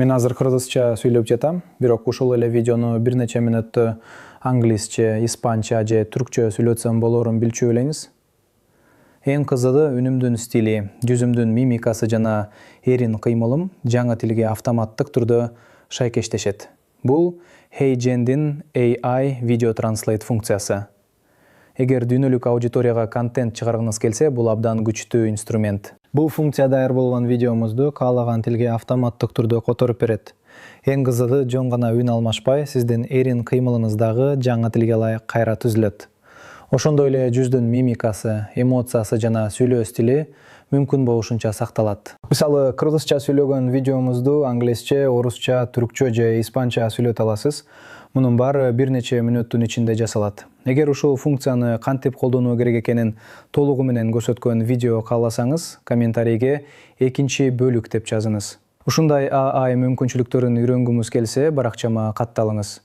Мен азыр кыргызча сүйлөп жатам, бирок ушул эле видеону бир нече мүнөттө англисче, испанча же түркчө сүйлөтсөм болорун билчү белеңиз. Эң кызыгы үнүмдүн стили, жүзүмдүн мимикасы жана эрин кыймылым жаңы тилге автоматтык түрдө шайкештешет. Бул HeyGen'дин AI Video Translate функциясы. Эгер дүйнөлүк аудиторияга контент чыгаргыңыз келсе, бул абдан күчтүү инструмент. Бул функция даяр болгон видеомузду каалаган тилге автоматтык түрдө которуп берет. Эң кызыгы жөн гана үн алмашпай, сиздин эрин кыймылыңыз дагы жаңы тилге ылайык кайра түзүлөт. Ошондой эле жүздүн мимикасы, эмоциясы жана сүйлөө стили мүмкүн болушунча сакталат. Мисалы, кыргызча сүйлөгөн видеомузду англисче, орусча, түркчө же испанча сүйлөтө аласыз. Мунун баары бир нече мүнөттүн ичинде жасалат. Эгер ушул функцияны кантип колдонуу керек экенин толугу менен көрсөткөн видео кааласаңыз, комментарийге экинчи бөлүк деп жазыңыз. Ушундай AI мүмкүнчүлүктөрүн үйрөнгүңүз келсе, баракчама катталыңыз.